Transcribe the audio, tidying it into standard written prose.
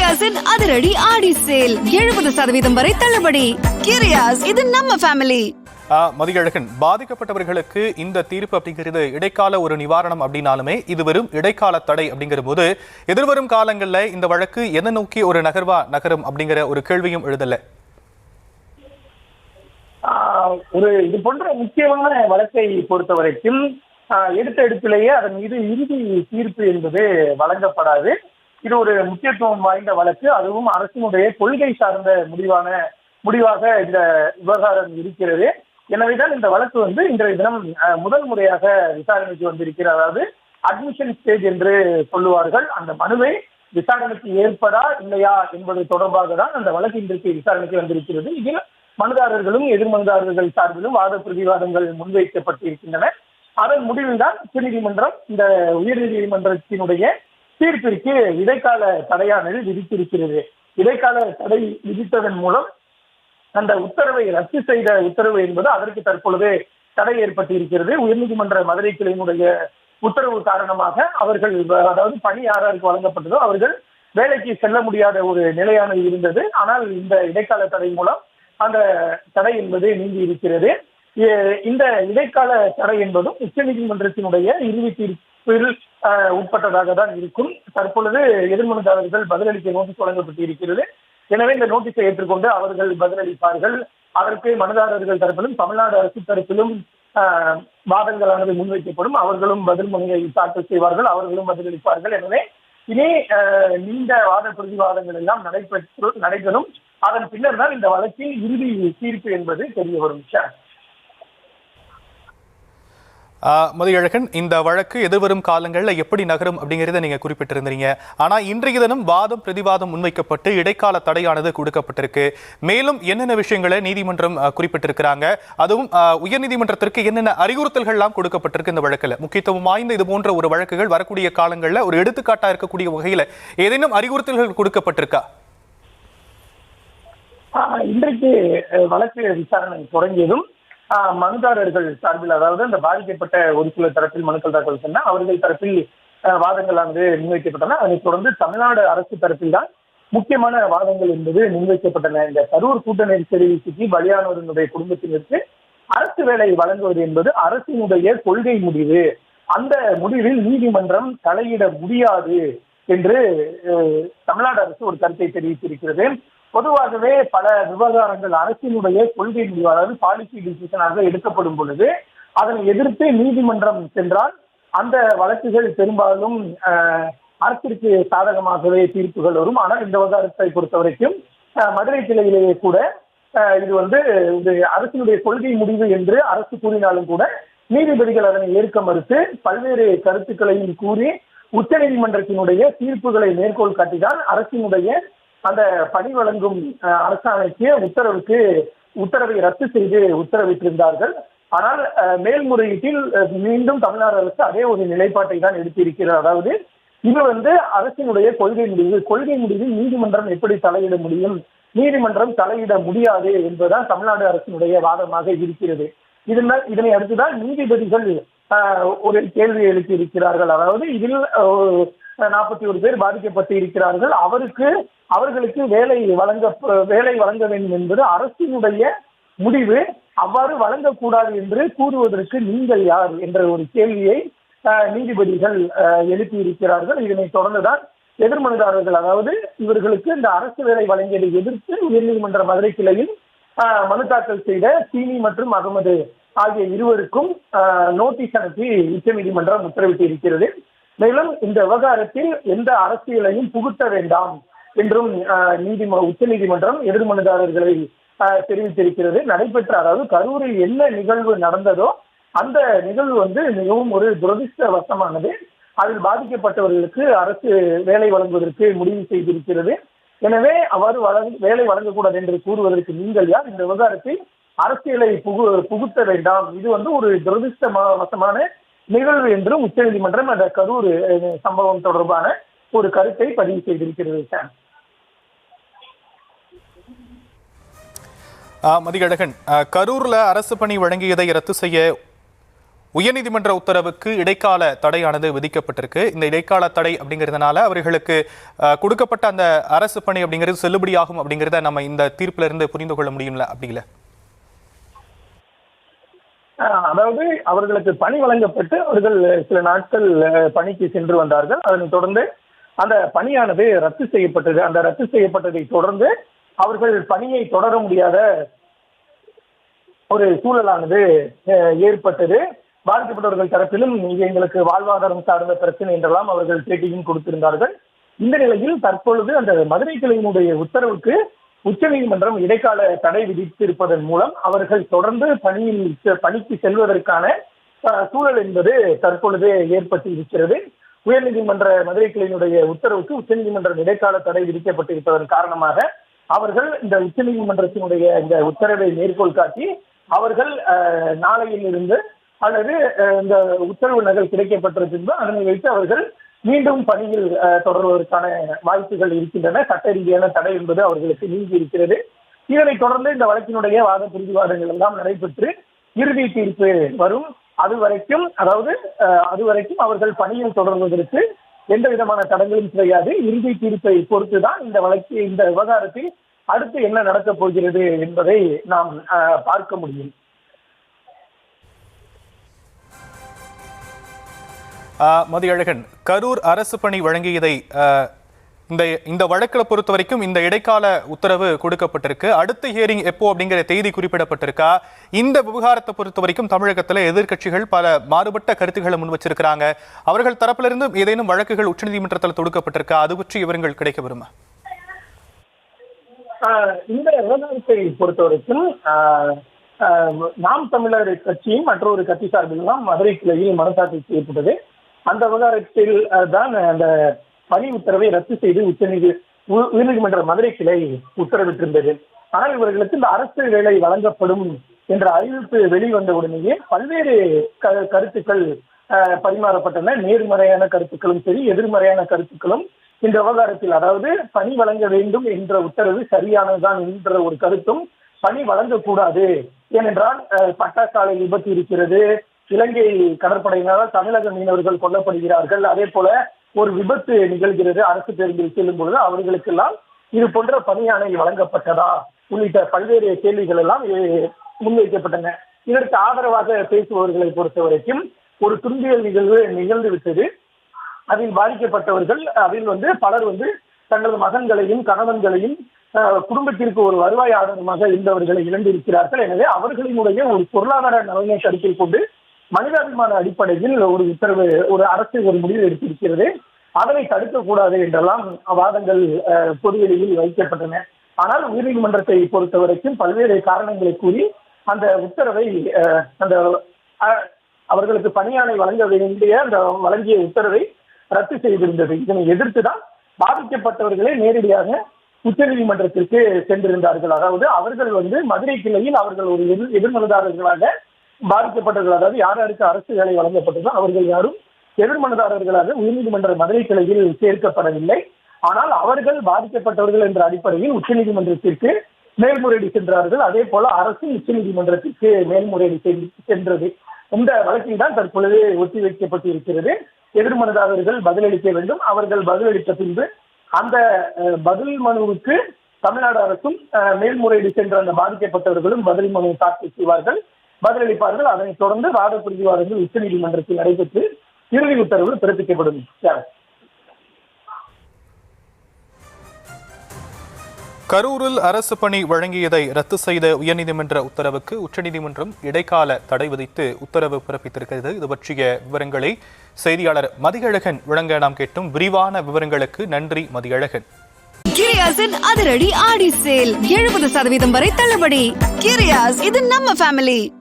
கிரியாஸின் அதிரடி ஆடி சேல் 70% வரை தள்ளுபடி. கிரியாஸ், இது நம்ம ஃபேமிலி. மதியழகன், பாதிக்கப்பட்டவர்களுக்கு இந்த தீர்ப்பு அப்படிங்கிறது இடைக்கால ஒரு நிவாரணம் அப்படின்னாலுமே இது வெறும் இடைக்கால தடை அப்படிங்கிற போது எதிர்வரும் காலங்களில் இந்த வழக்கு என்ன நோக்கி ஒரு நகரும் அப்படிங்கிற ஒரு கேள்வியும் எழுதல. இது போன்ற முக்கியமான வழக்கை பொறுத்த வரைக்கும் எடுத்த எடுப்பிலேயே அதன் மீது இறுதி தீர்ப்பு என்பது வழங்கப்படாது. இது ஒரு முக்கியத்துவம் வாய்ந்த வழக்கு, அதுவும் அரசினுடைய கொள்கை சார்ந்த முடிவாக இந்த விவகாரம் இருக்கிறது. எனவேதான் இந்த வழக்கு இன்றைய தினம் முதல் முறையாக விசாரணைக்கு வந்திருக்கிறது. அதாவது அட்மிஷன் ஸ்டேஜ் என்று சொல்லுவார்கள். அந்த மனுவை விசாரணைக்கு ஏற்பதா இல்லையா என்பது தொடர்பாக தான் அந்த வழக்கு இன்றைக்கு விசாரணைக்கு வந்திருக்கிறது. இதில் மனுதாரர்களும் எதிர் மனுதாரர்கள் சார்பிலும் வாத பிரதிவாதங்கள் முன்வைக்கப்பட்டிருக்கின்றன. அதன் முடிவில் தான் உச்சநீதிமன்றம் இந்த உயர்நீதிமன்றத்தினுடைய தீர்ப்பிற்கு இடைக்கால தடையானது விதித்திருக்கிறது. இடைக்கால தடை விதித்ததன் மூலம் அந்த உத்தரவை ரத்து செய்த உத்தரவு என்பது அதற்கு தற்பொழுது தடை ஏற்பட்டிருக்கிறது. உயர்நீதிமன்ற மதுரை கிளையினுடைய உத்தரவு காரணமாக அவர்கள், அதாவது பணி யாருக்கு வழங்கப்பட்டதோ அவர்கள் வேலைக்கு செல்ல முடியாத ஒரு நிலையானது இருந்தது. ஆனால் இந்த இடைக்கால தடை மூலம் அந்த தடை என்பது நீங்கி இருக்கிறது. இந்த இடைக்கால தடை என்பதும் உச்சநீதிமன்றத்தினுடைய இறுதி தீர்ப்பில் உட்பட்டதாக தான் இருக்கும். தற்பொழுது எதிர்மனுதாரர்கள் பதிலளிக்க நோட்டீஸ் வழங்கப்பட்டிருக்கிறது. எனவே இந்த நோட்டீஸை ஏற்றுக்கொண்டு அவர்கள் பதிலளிப்பார்கள். அதற்கு மனுதாரர்கள் தரப்பிலும் தமிழ்நாடு அரசு தரப்பிலும் வாதங்களானது முன்வைக்கப்படும். அவர்களும் பதில் மனுவை தாக்கல் செய்வார்கள், அவர்களும் பதிலளிப்பார்கள். எனவே இனி நீண்ட வாத பிரதிவாதங்கள் எல்லாம் நடைபெறும். அதன் பின்னர் தான் இந்த வழக்கில் இறுதி தீர்ப்பு என்பது தெரிய வரும். மதியழகன், இந்த வழக்கு எதிர்வரும் காலங்களில் எப்படி நகரும் அப்படிங்கிறத நீங்க குறிப்பிட்டிருந்தீங்க. ஆனா இன்றைய தினம் வாதம் பிரதிவாதம் முன்வைக்கப்பட்டு இடைக்கால தடையானது கொடுக்கப்பட்டிருக்கு. மேலும் என்னென்ன விஷயங்களை நீதிமன்றம் குறிப்பிட்டிருக்கிறாங்க, அதுவும் உயர்நீதிமன்றத்திற்கு என்னென்ன அறிவுறுத்தல்கள் எல்லாம் கொடுக்கப்பட்டிருக்கு இந்த வழக்கில்? முக்கியத்துவம் வாய்ந்த இது போன்ற ஒரு வழக்குகள் வரக்கூடிய காலங்களில் ஒரு எடுத்துக்காட்டா இருக்கக்கூடிய வகையில் ஏதேனும் அறிவுறுத்தல்கள் கொடுக்கப்பட்டிருக்கா? இன்றைக்கு வழக்கு விசாரணை தொடங்கியதும் மனுதாரர்கள் சார்பில், அதாவது அந்த பாதிக்கப்பட்ட ஒரு சில தரப்பில் மனுக்கள் தாக்கல் சொன்ன அவர்கள் தரப்பில் வாதங்களானது முன்வைக்கப்பட்டன. அதைத் தொடர்ந்து தமிழ்நாடு அரசு தரப்பில் தான் முக்கியமான வாதங்கள் என்பது முன்வைக்கப்பட்டன. இந்த கரூர் கூட்ட நெரிசலில் சிக்கி பலியானவர்களுடைய குடும்பத்தினருக்கு அரசு வேலை வழங்குவது என்பது அரசினுடைய கொள்கை முடிவு. அந்த முடிவில் நீதிமன்றம் தலையிட முடியாது என்று தமிழ்நாடு அரசு ஒரு கருத்தை தெரிவித்திருக்கிறது. பொதுவாகவே பல விவகாரங்கள் அரசினுடைய கொள்கை முடிவு, அதாவது பாலிசி டிசிஷனாக எடுக்கப்படும் பொழுது அதனை எதிர்த்து நீதிமன்றம் சென்றால் அந்த வழக்குகள் பெரும்பாலும் அரசிற்கு சாதகமாகவே தீர்ப்புகள் வரும். ஆனால் இந்த விவகாரத்தை பொறுத்த வரைக்கும் மதுரை கிளையிலேயே கூட இது அரசினுடைய கொள்கை முடிவு என்று அரசு கூறினாலும் கூட நீதிபதிகள் அதனை ஏற்க மறுத்து பல்வேறு கருத்துக்களையும் கூறி உச்சநீதிமன்றத்தினுடைய தீர்ப்புகளை மேற்கோள் காட்டிதான் அரசினுடைய அந்த பணி வழங்கும் அரசாணைக்கு உத்தரவை ரத்து செய்து உத்தரவிட்டிருந்தார்கள். ஆனால் மேல்முறையீட்டில் மீண்டும் தமிழ்நாடு அரசு அதே ஒரு நிலைப்பாட்டை தான் எடுத்திருக்கிறது. அதாவது இது அரசினுடைய கொள்கை முடிவில் நீதிமன்றம் எப்படி தலையிட முடியும், நீதிமன்றம் தலையிட முடியாது என்பதுதான் தமிழ்நாடு அரசினுடைய வாதமாக இருக்கிறது. இதனை அடுத்துதான் நீதிபதிகள் ஒரு கேள்வி எழுப்பி இருக்கிறார்கள். அதாவது இதில் 41 பேர் பாதிக்கப்பட்டு இருக்கிறார்கள். அவர்களுக்கு வேலை வழங்க வேண்டும் என்பது அரசினுடைய முடிவு. அவ்வாறு வழங்கக்கூடாது என்று கூறுவதற்கு நீங்கள் யார் என்ற ஒரு கேள்வியை நீதிபதிகள் எழுப்பி இருக்கிறார்கள். இதனை தொடர்ந்துதான் எதிர்மனுதாரர்கள், அதாவது இவர்களுக்கு இந்த அரசு வேலை வழங்கியதை எதிர்த்து உயர்நீதிமன்ற மதுரை கிளையில் மனு தாக்கல் செய்த சீனி மற்றும் அகமது ஆகிய இருவருக்கும் நோட்டீஸ் அனுப்பி உச்சநீதிமன்றம் உத்தரவிட்டு இருக்கிறது. மேலும் இந்த விவகாரத்தில் எந்த அரசியலையும் புகுத்த வேண்டாம் என்றும் உச்சநீதிமன்றம் எதிர்மனுதாரர்களை தெரிவித்திருக்கிறது. அதாவது கரூரில் என்ன நிகழ்வு நடந்ததோ அந்த நிகழ்வு மிகவும் ஒரு துரதிர்ஷ்டவசமானது. அதில் பாதிக்கப்பட்டவர்களுக்கு அரசு வேலை வழங்குவதற்கு முடிவு செய்திருக்கிறது. எனவே அவ்வாறு வேலை வழங்கக்கூடாது என்று கூறுவதற்கு நீங்கள் யார்? இந்த விவகாரத்தில் அரசியலை புகுத்த வேண்டாம், இது ஒரு துரதிர்ஷ்டவசமான நிகழ்வு என்றும் உச்சநீதிமன்றம் அந்த கரூர் சம்பவம் தொடர்பான ஒரு கருத்தை பதிவு செய்திருக்கிறது. மதியழகன், கரூர்ல அரசு பணி வழங்கியதை ரத்து செய்ய உயர்நீதிமன்ற உத்தரவுக்கு இடைக்கால தடையானது விதிக்கப்பட்டிருக்கு. இந்த இடைக்கால தடை அப்படிங்கிறதுனால அவர்களுக்கு கொடுக்கப்பட்ட அந்த அரசு பணி அப்படிங்கிறது செல்லுபடியாகும் அப்படிங்கிறத நம்ம இந்த தீர்ப்புல இருந்து புரிந்து கொள்ள முடியும்ல? அப்படிங்கள அதாவது அவர்களுக்கு பணி வழங்கப்பட்டு அவர்கள் சில நாட்கள் பணிக்கு சென்று வந்தார்கள். அதனைத் தொடர்ந்து அந்த பணியானது ரத்து செய்யப்பட்டது. அந்த ரத்து செய்யப்பட்டதை தொடர்ந்து அவர்கள் பணியை தொடர முடியாத ஒரு சூழலானது ஏற்பட்டது. பாதிக்கப்பட்டவர்கள் தரப்பிலும் இது எங்களுக்கு வாழ்வாதாரம் சார்ந்த பிரச்சனை என்றெல்லாம் அவர்கள் பேட்டியும் கொடுத்திருந்தார்கள். இந்த நிலையில் தற்பொழுது அந்த மதுரை கிளையினுடைய உத்தரவுக்கு உச்சநீதிமன்றம் இடைக்கால தடை விதித்திருப்பதன் மூலம் அவர்கள் தொடர்ந்து பணிக்கு செல்வதற்கான சூழல் என்பது தற்பொழுது ஏற்பட்டு இருக்கிறது. உயர்நீதிமன்ற மதுரை கிளையினுடைய உத்தரவுக்கு உச்சநீதிமன்றம் இடைக்கால தடை விதிக்கப்பட்டிருப்பதன் காரணமாக அவர்கள் இந்த உச்சநீதிமன்றத்தினுடைய இந்த உத்தரவை மேற்கோள் காட்டி அவர்கள் நாளையிலிருந்து அல்லது இந்த உத்தரவு நகல் கிடைக்கப்பட்டிருக்கின்ற அதனை வைத்து அவர்கள் மீண்டும் பணியில் தொடர்வதற்கான வாய்ப்புகள் இருக்கின்றன. சட்ட ரீதியான தடை என்பது அவர்களுக்கு நீங்கி இருக்கிறது. இதனைத் தொடர்ந்து இந்த வழக்கினுடைய வாத பிரதிவாதங்கள் எல்லாம் நடைபெற்று இறுதி தீர்ப்பு வரும். அதுவரைக்கும் அவர்கள் பணியில் தொடர்வதற்கு எந்த விதமான தடங்களும் கிடையாது. இறுதி தீர்ப்பை பொறுத்துதான் இந்த விவகாரத்தில் அடுத்து என்ன நடக்கப் போகிறது என்பதை நாம் பார்க்க முடியும். மதியழகன், கரூர் அரசு பணி வழங்கியதை இந்த வழக்கில் பொறுத்த வரைக்கும் இந்த இடைக்கால உத்தரவு கொடுக்கப்பட்டிருக்கு. அடுத்த ஹியரிங் எப்போ அப்படிங்கிற தேதி குறிப்பிடப்பட்டிருக்கா? இந்த விவகாரத்தை பொறுத்த வரைக்கும் தமிழகத்தில் எதிர்க்கட்சிகள் பல மாறுபட்ட கருத்துக்களை முன் வச்சிருக்கிறாங்க. அவர்கள் தரப்பிலிருந்து ஏதேனும் வழக்குகள் உச்சநீதிமன்றத்தில் தொடுக்கப்பட்டிருக்கா? அது பற்றி விவரங்கள் கிடைக்க வருமா? இந்த விவகாரத்தை பொறுத்த வரைக்கும் நாம் தமிழர் கட்சியும் மற்றொரு கட்சி சார்பில் மதுரை கிளையில் மனசாட்சி செய்யப்பட்டது. அந்த விவகாரத்தில் தான் அந்த பணி உத்தரவை ரத்து செய்து உயர்நீதிமன்ற மதுரை கிளை உத்தரவிட்டிருந்தது. ஆனால் இவர்களுக்கு இந்த அரசு வேலை வழங்கப்படும் என்ற அறிவிப்பு வெளிவந்த உடனேயே பல்வேறு கருத்துக்கள் பரிமாறப்பட்டன. நேர்மறையான கருத்துக்களும் சரி, எதிர்மறையான கருத்துக்களும் இந்த விவகாரத்தில், அதாவது பணி வழங்க வேண்டும் என்ற உத்தரவு சரியானதுதான் என்ற ஒரு கருத்தும், பணி வழங்கக்கூடாது ஏனென்றால் பட்டாசாலை விபத்து இருக்கிறது, இலங்கை கடற்படையினரால் தமிழக மீனவர்கள் கொல்லப்படுகிறார்கள், அதே போல ஒரு விபத்து நிகழ்கிறது அரசு பேருந்தில் செல்லும் பொழுது, அவர்களுக்கெல்லாம் இது போன்ற பணியாணை வழங்கப்பட்டதா உள்ளிட்ட பல்வேறு கேள்விகள் எல்லாம் முன்வைக்கப்பட்டன. இதற்கு ஆதரவாக பேசுபவர்களை பொறுத்த வரைக்கும் ஒரு துன்பியல் நிகழ்வு நிகழ்ந்து விட்டது. அதில் பாதிக்கப்பட்டவர்கள் அதில் பலர் தங்களது மகன்களையும் கணவன்களையும் குடும்பத்திற்கு ஒரு வருவாய் ஆதாரமாக இருந்தவர்களை இழந்திருக்கிறார்கள். எனவே அவர்களினுடைய ஒரு பொருளாதார நலனை கருத்தில் கொண்டு மனிதாபிமான அடிப்படையில் ஒரு உத்தரவு, ஒரு அரசு ஒரு முடிவு எடுத்திருக்கிறது. அதனை தடுக்கக்கூடாது என்றெல்லாம் வாதங்கள் பொதுவெளியில் வைக்கப்பட்டன. ஆனால் உயர்நீதிமன்றத்தை பொறுத்த வரைக்கும் பல்வேறு காரணங்களை கூறி அந்த உத்தரவை அவர்களுக்கு பணியாணை வழங்க வேண்டிய அந்த வழங்கிய உத்தரவை ரத்து செய்திருந்தது. இதனை எதிர்த்துதான் பாதிக்கப்பட்டவர்களே நேரடியாக உச்சநீதிமன்றத்திற்கு சென்றிருந்தார்கள். அதாவது அவர்கள் மதுரை கிளையில் அவர்கள் ஒரு எதிர்மனுதாரர்களாக பாதிக்கப்பட்டவர்கள், அதாவது யாருக்கு அரசு வேலை வழங்கப்பட்டதோ அவர்கள் யாரும் எதிர்மனுதாரர்களாக உயர்நீதிமன்ற மதுரை கிளையில் சேர்க்கப்படவில்லை. ஆனால் அவர்கள் பாதிக்கப்பட்டவர்கள் என்ற அடிப்படையில் உச்சநீதிமன்றத்திற்கு மேல்முறையீடு சென்றார்கள். அதே போல அரசு உச்சநீதிமன்றத்திற்கு மேல்முறையீடு சென்றது. இந்த வழக்கில் தான் தற்பொழுது ஒத்திவைக்கப்பட்டு இருக்கிறது. எதிர்மனுதாரர்கள் பதிலளிக்க வேண்டும். அவர்கள் பதிலளித்த பின்பு அந்த பதில் மனுவுக்கு தமிழ்நாடு அரசும் மேல்முறையீடு சென்ற அந்த பாதிக்கப்பட்டவர்களும் பதில் மனு தாக்கல் செய்வார்கள், பதிலளிப்பார்கள். அதனைத் தொடர்ந்து வாத பிரதிவாதங்கள் உச்சநீதிமன்றத்தில் நடைபெற்று இறுதி உத்தரவு பிறப்பிக்கப்படும். கரூரில் அரசு பணி வழங்கியதை ரத்து செய்த உயர்நீதிமன்ற உத்தரவுக்கு உச்சநீதிமன்றம் இடைக்கால தடை விதித்து உத்தரவு பிறப்பித்திருக்கிறது. இது பற்றிய விவரங்களை செய்தியாளர் மதியழகன் வழங்க நாம் கேட்டும். விரிவான விவரங்களுக்கு நன்றி மதியழகன். கிரியாஸின் அதிரடி ஆடி சேல் 70% வரை தள்ளுபடி. கிரியாஸ், இது நம்ம ஃபேமிலி.